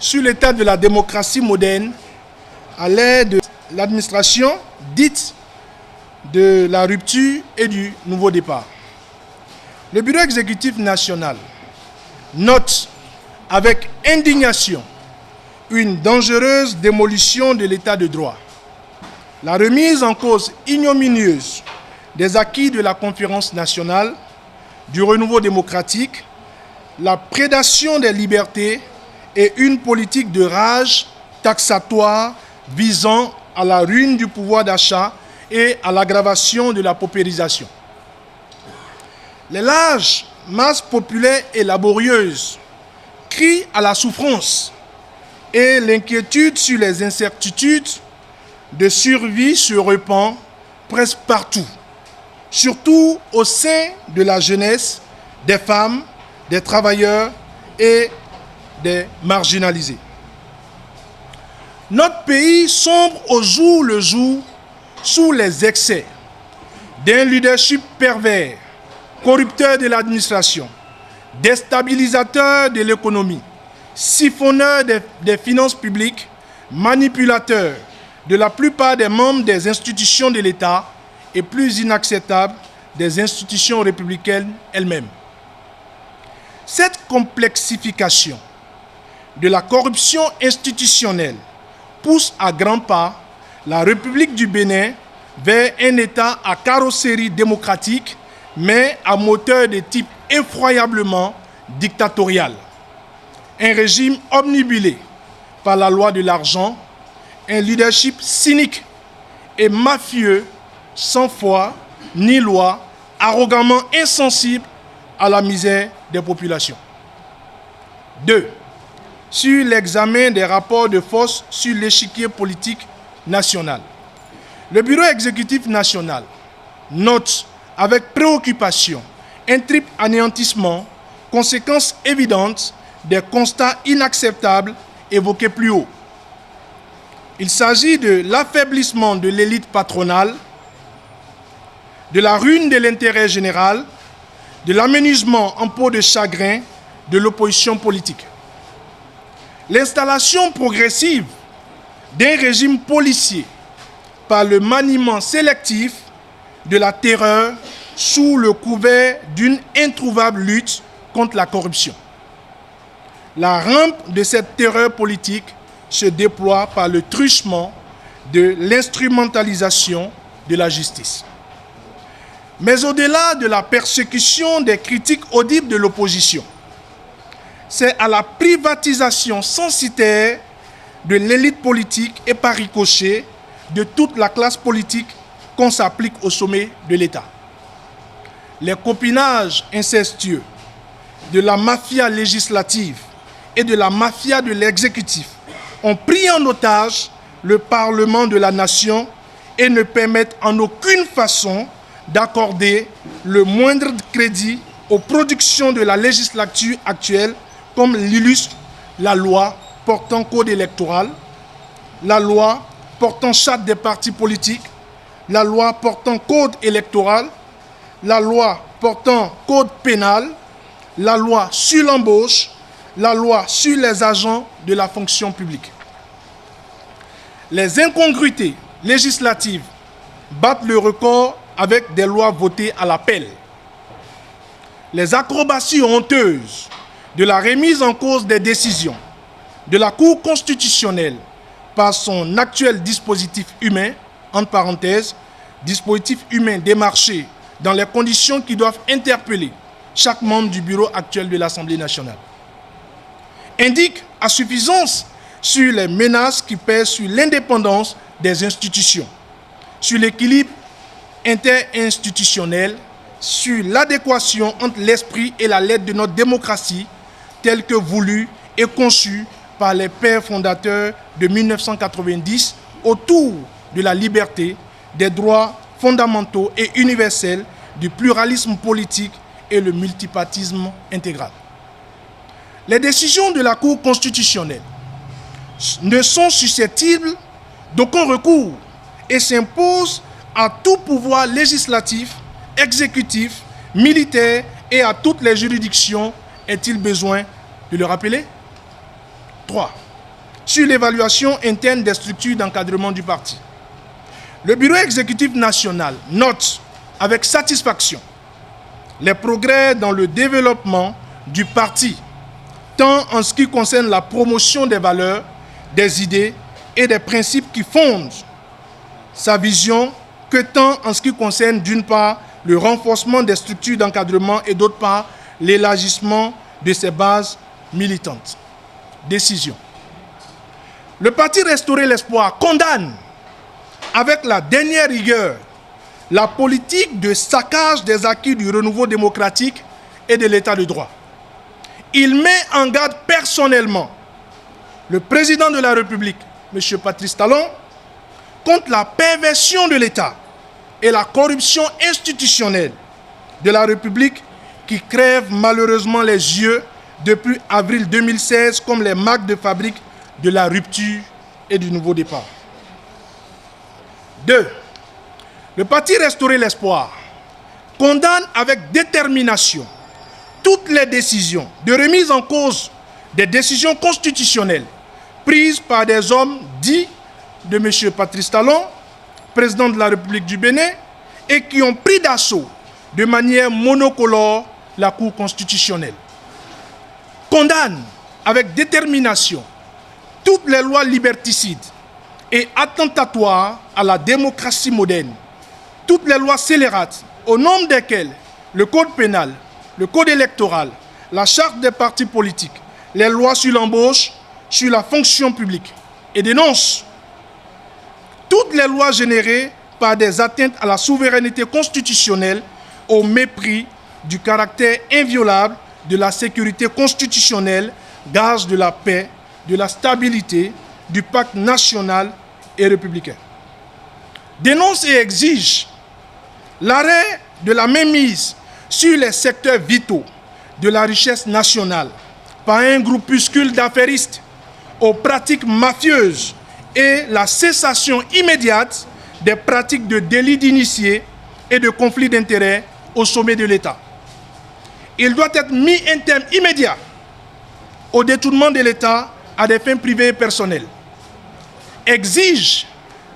sur l'état de la démocratie moderne à l'ère de l'administration dite de la rupture et du nouveau départ. Le Bureau exécutif national note avec indignation une dangereuse démolition de l'état de droit, la remise en cause ignominieuse des acquis de la conférence nationale, du renouveau démocratique, la prédation des libertés et une politique de rage taxatoire visant à la ruine du pouvoir d'achat et à l'aggravation de la paupérisation. Les larges masses populaires et laborieuses crient à la souffrance et l'inquiétude sur les incertitudes de survie se répand presque partout, surtout au sein de la jeunesse, des femmes, des travailleurs et des marginalisés. Notre pays sombre au jour le jour sous les excès d'un leadership pervers, corrupteur de l'administration, déstabilisateur de l'économie, siphonneur des finances publiques, manipulateur de la plupart des membres des institutions de l'État et plus inacceptable des institutions républicaines elles-mêmes. Cette complexification de la corruption institutionnelle pousse à grands pas la République du Bénin vers un État à carrosserie démocratique, mais à moteur de type effroyablement dictatorial. Un régime omnibulé par la loi de l'argent, un leadership cynique et mafieux, sans foi ni loi, arrogamment insensible à la misère des populations. 2. Sur l'examen des rapports de force sur l'échiquier politique national. Le Bureau exécutif national note avec préoccupation un triple anéantissement, conséquence évidente des constats inacceptables évoqués plus haut. Il s'agit de l'affaiblissement de l'élite patronale, de la ruine de l'intérêt général, de l'amenuisement en peau de chagrin de l'opposition politique. L'installation progressive d'un régime policier par le maniement sélectif de la terreur sous le couvert d'une introuvable lutte contre la corruption. La rampe de cette terreur politique se déploie par le truchement de l'instrumentalisation de la justice. Mais au-delà de la persécution des critiques audibles de l'opposition, c'est à la privatisation censitaire de l'élite politique et par ricochet de toute la classe politique qu'on s'applique au sommet de l'État. Les copinages incestueux de la mafia législative et de la mafia de l'exécutif ont pris en otage le Parlement de la Nation et ne permettent en aucune façon d'accorder le moindre crédit aux productions de la législature actuelle, comme l'illustre la loi portant code électoral, la loi portant charte des partis politiques, la loi portant code électoral, la loi portant code pénal, la loi sur l'embauche, la loi sur les agents de la fonction publique. Les incongruités législatives battent le record avec des lois votées à l'appel. Les acrobaties honteuses de la remise en cause des décisions de la Cour constitutionnelle par son actuel dispositif humain, entre parenthèses, dispositif humain démarché dans les conditions qui doivent interpeller chaque membre du bureau actuel de l'Assemblée nationale, indique à suffisance sur les menaces qui pèsent sur l'indépendance des institutions, sur l'équilibre interinstitutionnel, sur l'adéquation entre l'esprit et la lettre de notre démocratie, telle que voulue et conçue par les pères fondateurs de 1990 autour de la liberté, des droits fondamentaux et universels, du pluralisme politique et le multipartisme intégral. Les décisions de la Cour constitutionnelle ne sont susceptibles d'aucun recours et s'imposent à tout pouvoir législatif, exécutif, militaire et à toutes les juridictions. Est-il besoin de le rappeler? 3. sur l'évaluation interne des structures d'encadrement du parti. Le Bureau exécutif national note avec satisfaction les progrès dans le développement du parti, tant en ce qui concerne la promotion des valeurs, des idées et des principes qui fondent sa vision, que tant en ce qui concerne d'une part le renforcement des structures d'encadrement et d'autre part l'élargissement de ses bases militantes. Décision. Le parti Restaurer l'Espoir condamne avec la dernière rigueur la politique de saccage des acquis du renouveau démocratique et de l'état de droit. Il met en garde personnellement le président de la République, M. Patrice Talon, contre la perversion de l'État et la corruption institutionnelle de la République qui crèvent malheureusement les yeux depuis avril 2016 comme les marques de fabrique de la rupture et du nouveau départ. 2. Le parti Restaurer l'Espoir condamne avec détermination toutes les décisions de remise en cause des décisions constitutionnelles prises par des hommes dits de M. Patrice Talon, président de la République du Bénin, et qui ont pris d'assaut de manière monocolore la Cour constitutionnelle. Condamne avec détermination toutes les lois liberticides et attentatoires à la démocratie moderne, toutes les lois scélérates, au nombre desquelles le Code pénal, le Code électoral, la Charte des partis politiques, les lois sur l'embauche, sur la fonction publique, et dénonce toutes les lois générées par des atteintes à la souveraineté constitutionnelle au mépris du caractère inviolable de la sécurité constitutionnelle, gage de la paix, de la stabilité, du pacte national et républicain. Dénonce et exige l'arrêt de la mainmise sur les secteurs vitaux de la richesse nationale par un groupuscule d'affairistes aux pratiques mafieuses et la cessation immédiate des pratiques de délits d'initiés et de conflits d'intérêts au sommet de l'État. Il doit être mis un terme immédiat au détournement de l'État à des fins privées et personnelles. Exige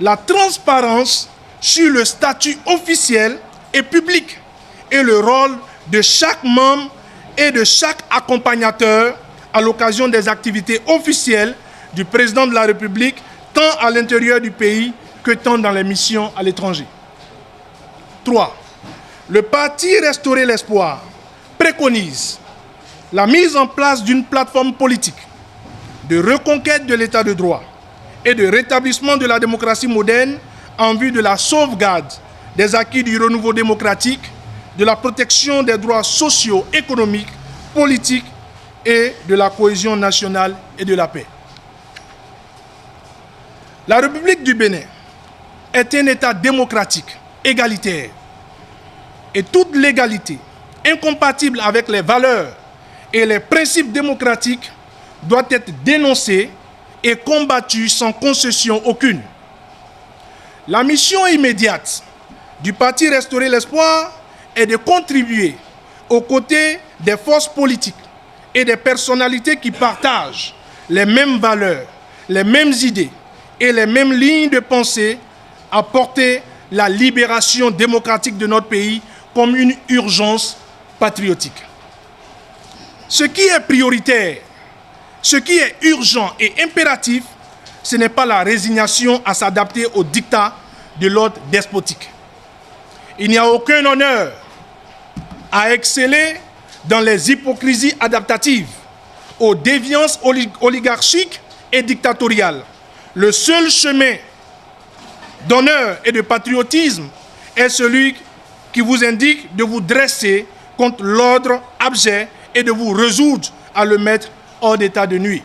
la transparence sur le statut officiel et public et le rôle de chaque membre et de chaque accompagnateur à l'occasion des activités officielles du président de la République, tant à l'intérieur du pays que tant dans les missions à l'étranger. 3. Le parti Restaurer l'Espoir préconise la mise en place d'une plateforme politique de reconquête de l'état de droit et de rétablissement de la démocratie moderne en vue de la sauvegarde des acquis du renouveau démocratique, de la protection des droits sociaux, économiques, politiques et de la cohésion nationale et de la paix. La République du Bénin est un État démocratique, égalitaire, et toute l'égalité incompatible avec les valeurs et les principes démocratiques doit être dénoncée et combattue sans concession aucune. La mission immédiate du parti Restaurer l'Espoir est de contribuer aux côtés des forces politiques et des personnalités qui partagent les mêmes valeurs, les mêmes idées et les mêmes lignes de pensée à porter la libération démocratique de notre pays comme une urgence patriotique. Ce qui est prioritaire, ce qui est urgent et impératif, ce n'est pas la résignation à s'adapter aux dictats de l'ordre despotique. Il n'y a aucun honneur à exceller dans les hypocrisies adaptatives, aux déviances oligarchiques et dictatoriales. Le seul chemin d'honneur et de patriotisme est celui qui vous indique de vous dresser contre l'ordre abject et de vous résoudre à le mettre hors d'état de nuire.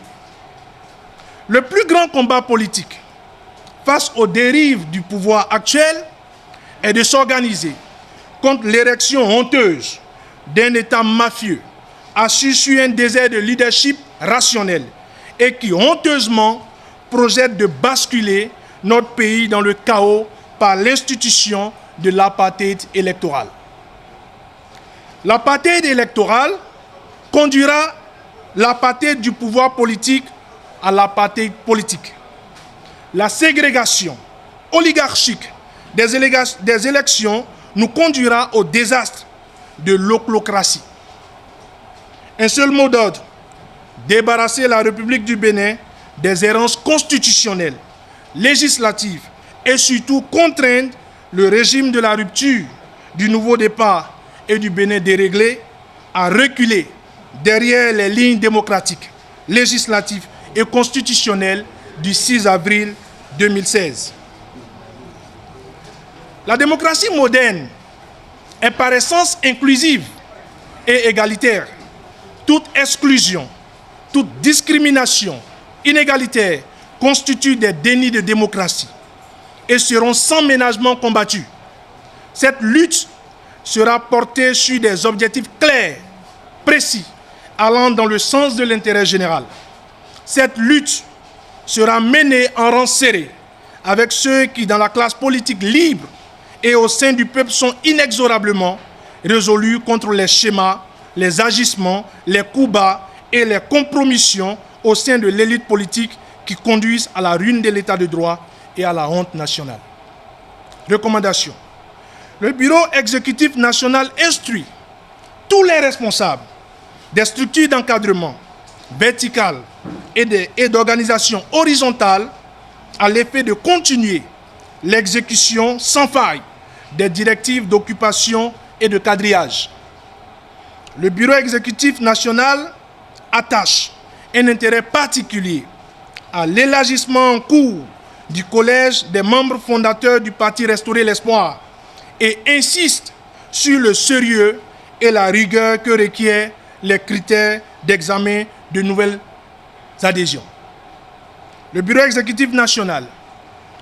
Le plus grand combat politique face aux dérives du pouvoir actuel est de s'organiser contre l'érection honteuse d'un État mafieux assis sur un désert de leadership rationnel et qui honteusement projette de basculer notre pays dans le chaos par l'institution de l'apartheid électoral. L'apartheid électoral conduira l'apartheid du pouvoir politique à l'apartheid politique. La ségrégation oligarchique des élections nous conduira au désastre de l'ochlocratie. Un seul mot d'ordre: débarrasser la République du Bénin des errances constitutionnelles, législatives et surtout contraindre le régime de la rupture, du nouveau départ et du Bénin déréglé à reculer derrière les lignes démocratiques, législatives et constitutionnelles du 6 avril 2016. La démocratie moderne est par essence inclusive et égalitaire. Toute exclusion, toute discrimination inégalitaire constitue des dénis de démocratie et seront sans ménagement combattus. Cette lutte sera portée sur des objectifs clairs, précis, allant dans le sens de l'intérêt général. Cette lutte sera menée en rang serré avec ceux qui, dans la classe politique libre et au sein du peuple, sont inexorablement résolus contre les schémas, les agissements, les coups bas et les compromissions au sein de l'élite politique qui conduisent à la ruine de l'état de droit et à la honte nationale. Recommandation. Le Bureau exécutif national instruit tous les responsables des structures d'encadrement verticales et d'organisation horizontale à l'effet de continuer l'exécution sans faille des directives d'occupation et de quadrillage. Le Bureau exécutif national attache un intérêt particulier à l'élargissement en cours du collège des membres fondateurs du Parti Restaurer l'Espoir et insiste sur le sérieux et la rigueur que requièrent les critères d'examen de nouvelles adhésions. Le Bureau exécutif national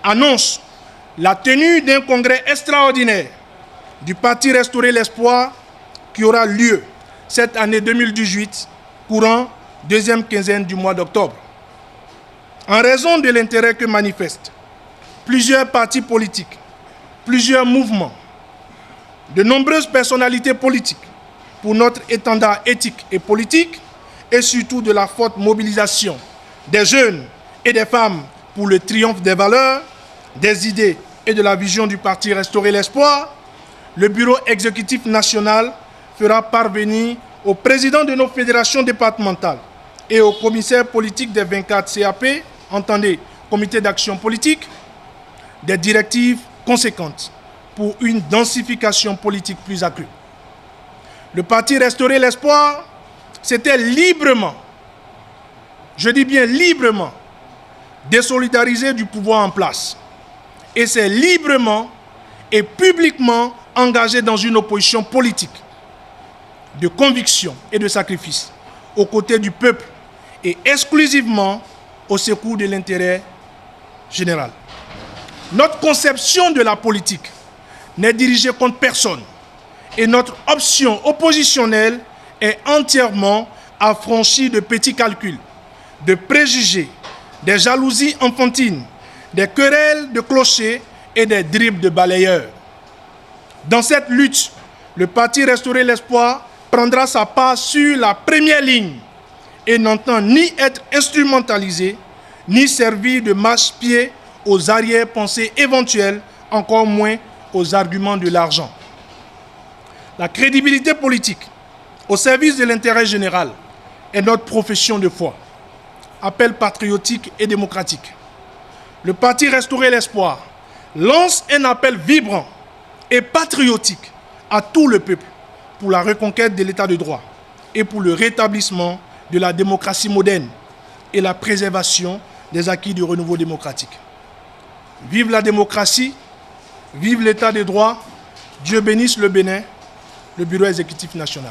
annonce la tenue d'un congrès extraordinaire du Parti Restaurer l'Espoir qui aura lieu cette année 2018, courant deuxième quinzaine du mois d'octobre. En raison de l'intérêt que manifestent plusieurs partis politiques, plusieurs mouvements, de nombreuses personnalités politiques pour notre étendard éthique et politique, et surtout de la forte mobilisation des jeunes et des femmes pour le triomphe des valeurs, des idées et de la vision du Parti Restaurer l'Espoir, le Bureau exécutif national fera parvenir au président de nos fédérations départementales et aux commissaires politiques des 24 CAP, entendez, comité d'action politique, des directives conséquentes pour une densification politique plus accrue. Le Parti Restaurer l'Espoir s'était librement, je dis bien librement, désolidarisé du pouvoir en place et s'est librement et publiquement engagé dans une opposition politique de conviction et de sacrifice aux côtés du peuple et exclusivement au secours de l'intérêt général. Notre conception de la politique n'est dirigée contre personne et notre option oppositionnelle est entièrement affranchie de petits calculs, de préjugés, des jalousies enfantines, des querelles de clochers et des dribbles de balayeurs. Dans cette lutte, le Parti Restaurer l'Espoir prendra sa part sur la première ligne et n'entend ni être instrumentalisé, ni servir de marche-pied aux arrière-pensées éventuelles, encore moins aux arguments de l'argent. La crédibilité politique au service de l'intérêt général est notre profession de foi, appel patriotique et démocratique. Le Parti Restaurer l'Espoir lance un appel vibrant et patriotique à tout le peuple pour la reconquête de l'état de droit et pour le rétablissement de la démocratie moderne et la préservation des acquis du renouveau démocratique. Vive la démocratie, vive l'état de droit, Dieu bénisse le Bénin, le Bureau exécutif national.